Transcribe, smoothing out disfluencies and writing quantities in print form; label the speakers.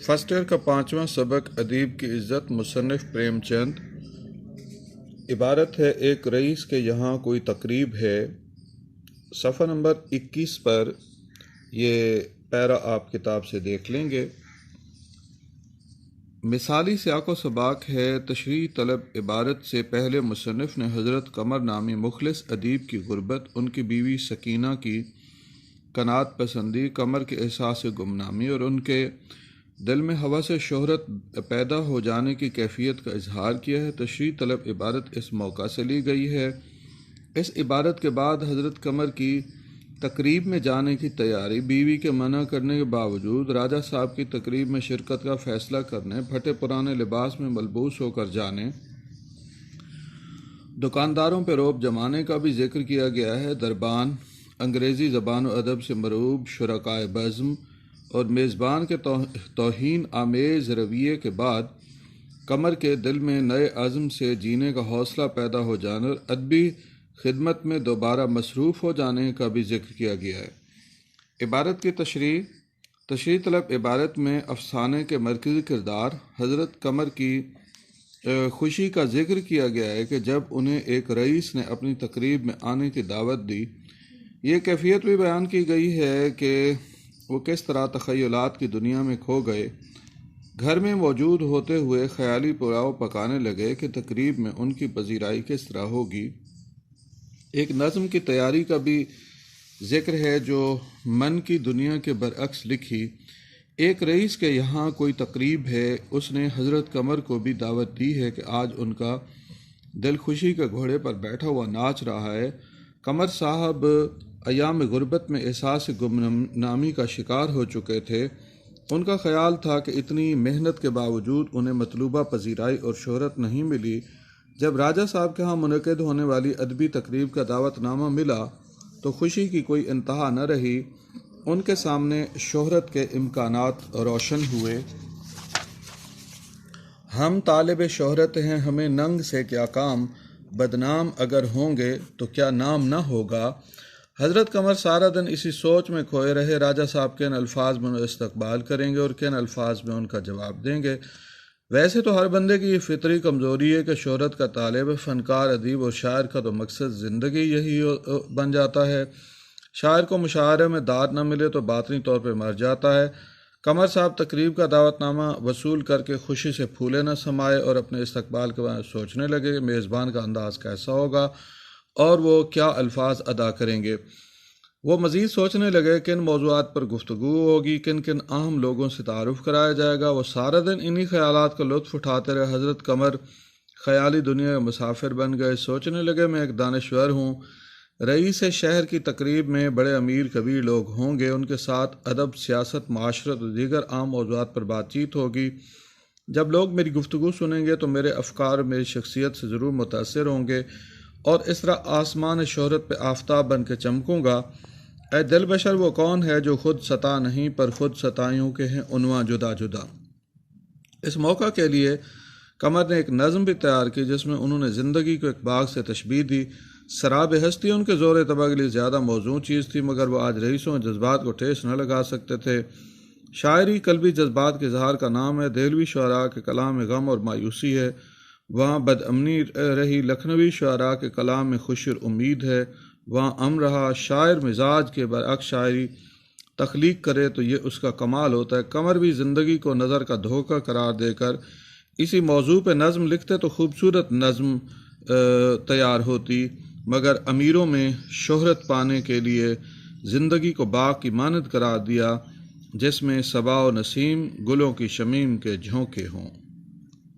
Speaker 1: First year کا 5واں سبق ادیب کی عزت مصنف پریم چند۔ عبارت ہے ایک رئیس کے یہاں کوئی تقریب ہے۔ صفحہ نمبر 21 پر یہ پیرا آپ کتاب سے دیکھ لیں گے۔ مثالی سیاق و سباق ہے۔ تشریح طلب عبارت سے پہلے مصنف نے حضرت قمر نامی مخلص ادیب کی غربت، ان کی بیوی سکینہ کی قناعت پسندی، قمر کے احساس گمنامی اور ان کے دل میں ہوس شہرت پیدا ہو جانے کی کیفیت کا اظہار کیا ہے۔ تشریح طلب عبارت اس موقع سے لی گئی ہے۔ اس عبارت کے بعد حضرت قمر کی تقریب میں جانے کی تیاری، بیوی کے منع کرنے کے باوجود راجہ صاحب کی تقریب میں شرکت کا فیصلہ کرنے، پھٹے پرانے لباس میں ملبوس ہو کر جانے، دکانداروں پہ رعب جمانے کا بھی ذکر کیا گیا ہے۔ دربان، انگریزی زبان و ادب سے مرعوب شرکائے بزم اور میزبان کے توہین آمیز رویے کے بعد قمر کے دل میں نئے عزم سے جینے کا حوصلہ پیدا ہو جانے اور ادبی خدمت میں دوبارہ مصروف ہو جانے کا بھی ذکر کیا گیا ہے۔ عبارت کی تشریح طلب عبارت میں افسانے کے مرکزی کردار حضرت قمر کی خوشی کا ذکر کیا گیا ہے کہ جب انہیں ایک رئیس نے اپنی تقریب میں آنے کی دعوت دی۔ یہ کیفیت بھی بیان کی گئی ہے کہ وہ کس طرح تخیلات کی دنیا میں کھو گئے، گھر میں موجود ہوتے ہوئے خیالی پلاؤ پکانے لگے کہ تقریب میں ان کی پذیرائی کس طرح ہوگی۔ ایک نظم کی تیاری کا بھی ذکر ہے جو من کی دنیا کے برعکس لکھی۔ ایک رئیس کے یہاں کوئی تقریب ہے، اس نے حضرت قمر کو بھی دعوت دی ہے کہ آج ان کا دل خوشی کے گھوڑے پر بیٹھا ہوا ناچ رہا ہے۔ قمر صاحب ایام غربت میں احساس گمنامی کا شکار ہو چکے تھے۔ ان کا خیال تھا کہ اتنی محنت کے باوجود انہیں مطلوبہ پذیرائی اور شہرت نہیں ملی۔ جب راجہ صاحب کے ہاں منعقد ہونے والی ادبی تقریب کا دعوت نامہ ملا تو خوشی کی کوئی انتہا نہ رہی۔ ان کے سامنے شہرت کے امکانات روشن ہوئے۔ ہم طالب شہرت ہیں، ہمیں ننگ سے کیا کام، بدنام اگر ہوں گے تو کیا نام نہ ہوگا۔ حضرت قمر سارا دن اسی سوچ میں کھوئے رہے، راجہ صاحب کن الفاظ میں استقبال کریں گے اور کن الفاظ میں ان کا جواب دیں گے۔ ویسے تو ہر بندے کی یہ فطری کمزوری ہے کہ شہرت کا طالب، فنکار، ادیب اور شاعر کا تو مقصد زندگی یہی بن جاتا ہے۔ شاعر کو مشاعرے میں داد نہ ملے تو باطنی طور پہ مر جاتا ہے۔ قمر صاحب تقریب کا دعوت نامہ وصول کر کے خوشی سے پھولے نہ سمائے اور اپنے استقبال کے بارے میں سوچنے لگے کہ میزبان کا انداز کیسا ہوگا اور وہ کیا الفاظ ادا کریں گے۔ وہ مزید سوچنے لگے کن موضوعات پر گفتگو ہوگی، کن کن اہم لوگوں سے تعارف کرایا جائے گا۔ وہ سارا دن انہی خیالات کا لطف اٹھاتے رہے۔ حضرت قمر خیالی دنیا کے مسافر بن گئے۔ سوچنے لگے میں ایک دانشور ہوں، رئیس شہر کی تقریب میں بڑے امیر کبیر لوگ ہوں گے، ان کے ساتھ ادب، سیاست، معاشرت اور دیگر عام موضوعات پر بات چیت ہوگی۔ جب لوگ میری گفتگو سنیں گے تو میرے افکار اور میری شخصیت سے ضرور متاثر ہوں گے اور اس طرح آسمان شہرت پہ آفتاب بن کے چمکوں گا۔ اے دل بشر وہ کون ہے جو خود ستا نہیں پر خود ستائیوں کے ہیں عنواں جدا جدا۔ اس موقع کے لیے قمر نے ایک نظم بھی تیار کی جس میں انہوں نے زندگی کو ایک باغ سے تشبیہ دی۔ سراب ہستی ان کے زور طبع کے لیے زیادہ موزوں چیز تھی، مگر وہ آج رئیسوں جذبات کو ٹھیس نہ لگا سکتے تھے۔ شاعری قلبی جذبات کے اظہار کا نام ہے۔ دہلوی شعراء کے کلام میں غم اور مایوسی ہے، وہاں بد امنی رہی۔ لکھنوی شعراء کے کلام میں خوشی اور امید ہے، وہاں امن رہا۔ شاعر مزاج کے برعکس شاعری تخلیق کرے تو یہ اس کا کمال ہوتا ہے۔ قمر بھی زندگی کو نظر کا دھوکہ قرار دے کر اسی موضوع پہ نظم لکھتے تو خوبصورت نظم تیار ہوتی، مگر امیروں میں شہرت پانے کے لیے زندگی کو باغ کی مانند قرار دیا جس میں صبا و نسیم گلوں کی شمیم کے جھونکے ہوں۔